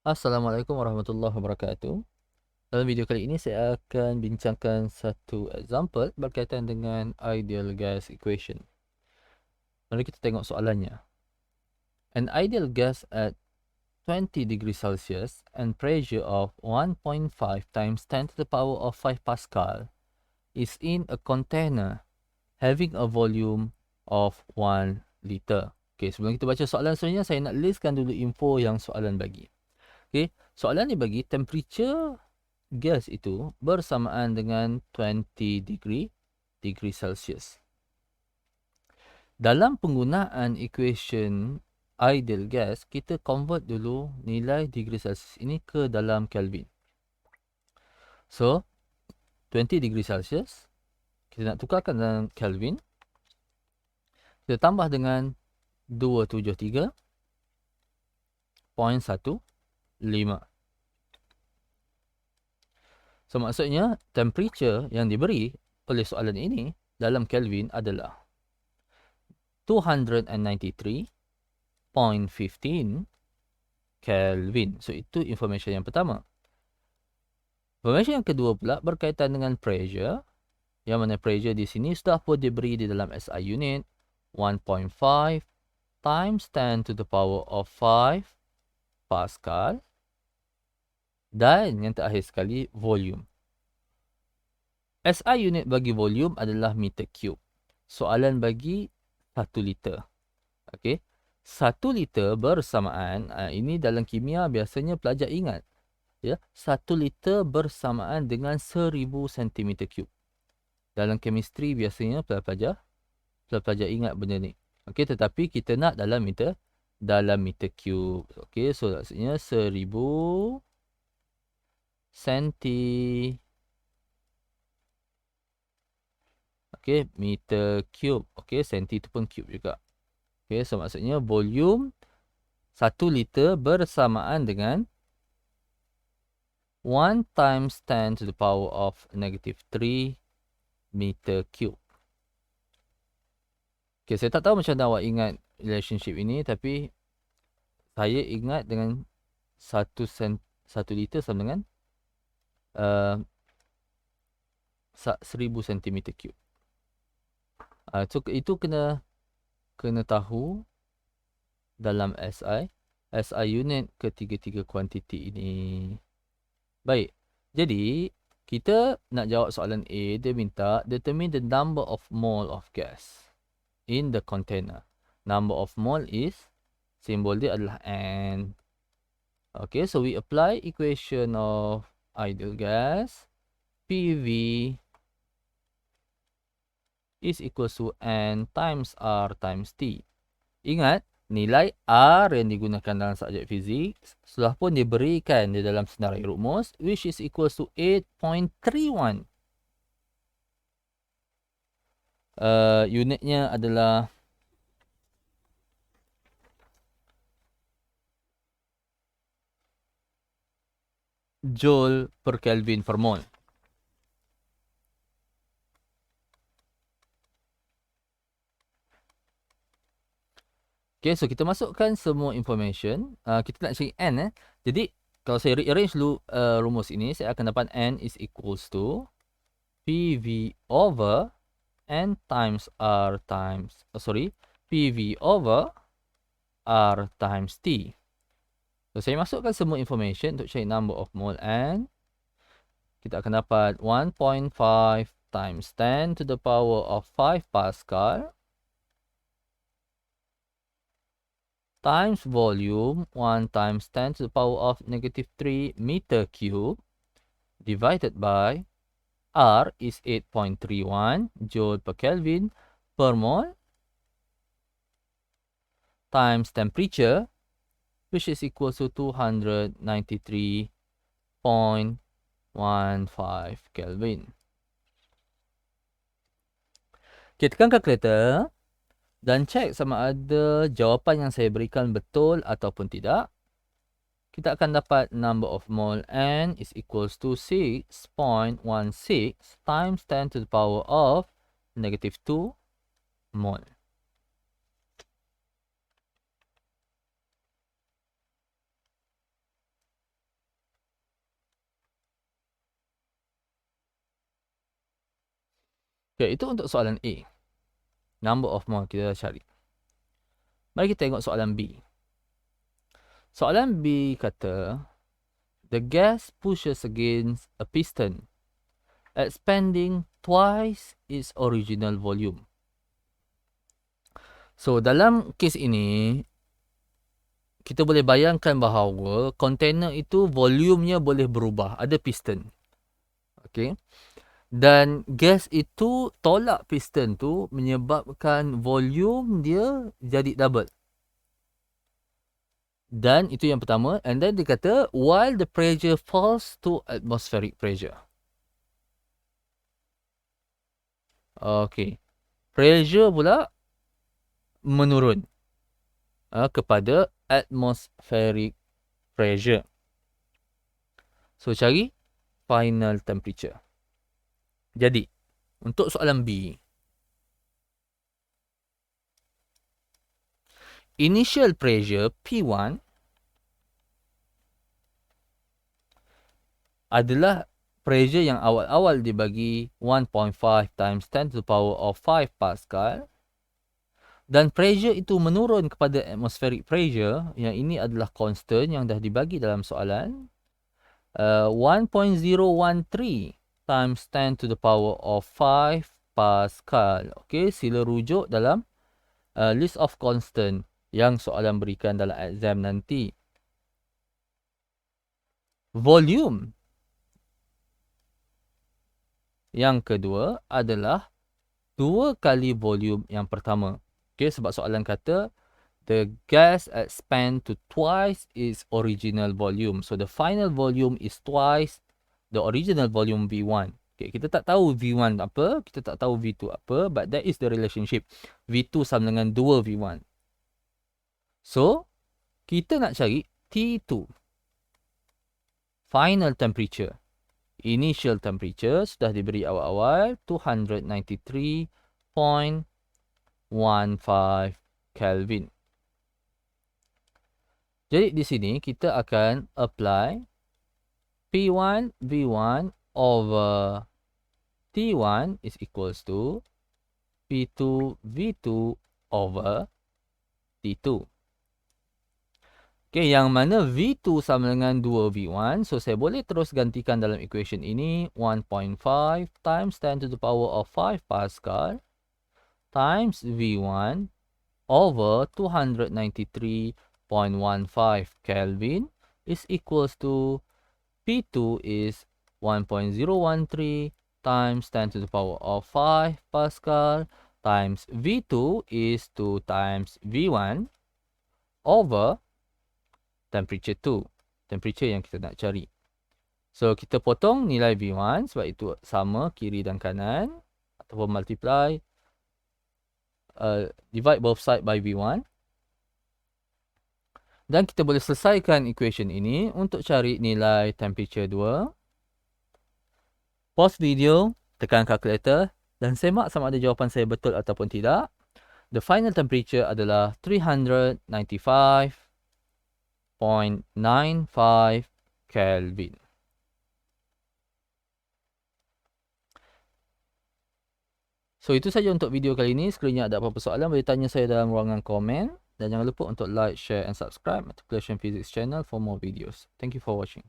Assalamualaikum warahmatullahi wabarakatuh. Dalam video kali ini saya akan bincangkan satu example berkaitan dengan ideal gas equation. Mari kita tengok soalannya. An ideal gas at 20 degrees Celsius and pressure of 1.5 times 10 to the power of 5 Pascal is in a container having a volume of 1 liter. Okay, sebelum kita baca soalan sebenarnya, saya nak listkan dulu info yang soalan bagi. Okay, soalan ni bagi temperature gas itu bersamaan dengan 20 degree Celsius. Dalam penggunaan equation ideal gas, kita convert dulu nilai degree Celsius ini ke dalam Kelvin. So, 20 degree Celsius, kita nak tukarkan dalam Kelvin. Kita tambah dengan 273.15. So, maksudnya temperature yang diberi oleh soalan ini dalam Kelvin adalah 293.15 Kelvin. So, itu information yang pertama. Information yang kedua pula berkaitan dengan pressure. Yang mana pressure di sini sudah pun diberi di dalam SI unit 1.5 times 10 to the power of 5 Pascal. Dan yang terakhir sekali, volume. SI unit bagi volume adalah meter cube. Soalan bagi 1 liter. Okey. 1 liter bersamaan, ini dalam kimia biasanya pelajar ingat. Ya, 1 liter bersamaan dengan 1000 cm3. Dalam chemistry biasanya pelajar ingat benda ni. Okey, tetapi kita nak dalam meter cube. Okey, so maksudnya 1000 cm. Okey, meter cube. Okey, cm tu pun cube juga. Okey, so maksudnya volume 1 liter bersamaan dengan 1 times 10 to the power of -3 meter cube. Okay, saya tak tahu macam mana awak ingat relationship ini, tapi saya ingat dengan 1 liter sama dengan 1000 cm3. So itu kena tahu dalam SI unit ketiga-tiga kuantiti ini. Baik. Jadi kita nak jawab soalan A, dia minta determine the number of mole of gas in the container. Number of mole is, simbol dia adalah N. Okay, so we apply equation of ideal gas. PV is equal to N times R times T. Ingat, nilai R yang digunakan dalam subjek fizik sudah pun diberikan di dalam senarai rumus, which is equal to 8.31. Unitnya adalah Joule per Kelvin per mole. Okay, so kita masukkan semua information. Kita nak cari N. Jadi, kalau saya rearrange dulu rumus ini, saya akan dapat N is equals to PV over N times R times, PV over R times T. So, saya masukkan semua information untuk cari number of mole N. Kita akan dapat 1.5 times 10 to the power of 5 Pascal times volume 1 times 10 to the power of -3 meter cube divided by R is 8.31 Joule per Kelvin per mole times temperature, which is equal to 293.15 Kelvin. Okay, tekan kalkulator dan cek sama ada jawapan yang saya berikan betul ataupun tidak. Kita akan dapat number of mole N is equals to 6.16 times 10 to the power of -2 mole. Okay, itu untuk soalan A. Number of mole kita dah cari. Mari kita tengok soalan B. Soalan B kata, the gas pushes against a piston, expanding twice its original volume. So, dalam kes ini, kita boleh bayangkan bahawa container itu volumenya boleh berubah. Ada piston. Okay. Dan gas itu tolak piston tu menyebabkan volume dia jadi double. Dan itu yang pertama. And then dia kata, while the pressure falls to atmospheric pressure. Okay. Pressure pula menurun kepada atmospheric pressure. So, cari final temperature. Jadi, untuk soalan B, initial pressure P1 adalah pressure yang awal-awal dibagi 1.5 times 10 to the power of 5 Pascal. Dan pressure itu menurun kepada atmospheric pressure, yang ini adalah constant yang dah dibagi dalam soalan. 1.013 times 10 to the power of 5 Pascal. Okay, sila rujuk dalam list of constant yang soalan berikan dalam exam nanti. Volume yang kedua adalah 2 kali volume yang pertama. Okay, sebab soalan kata the gas expand to twice its original volume. So the final volume is twice the original volume V1. Okay, kita tak tahu V1 apa, kita tak tahu V2 apa, but that is the relationship. V2 sama dengan 2 V1. So, kita nak cari T2. Final temperature. Initial temperature sudah diberi awal-awal 293.15 Kelvin. Jadi di sini kita akan apply P1 V1 over T1 is equals to P2 V2 over T2. Okay, yang mana V2 sama dengan 2 V1. So, saya boleh terus gantikan dalam equation ini. 1.5 times 10 to the power of 5 Pascal times V1 over 293.15 Kelvin is equals to P2 is 1.013 times 10 to the power of 5 Pascal times V2 is 2 times V1 over temperature 2. Temperature yang kita nak cari. So, kita potong nilai V1 sebab itu sama kiri dan kanan. Ataupun multiply. Divide both side by V1. Dan kita boleh selesaikan equation ini untuk cari nilai temperature 2. Pause video, tekan calculator dan semak sama ada jawapan saya betul ataupun tidak. The final temperature adalah 395.95 Kelvin. So, itu saja untuk video kali ini. Sekiranya ada apa-apa soalan, boleh tanya saya dalam ruangan komen. Dan jangan lupa untuk like, share and subscribe Matriculation Physics channel for more videos. Thank you for watching.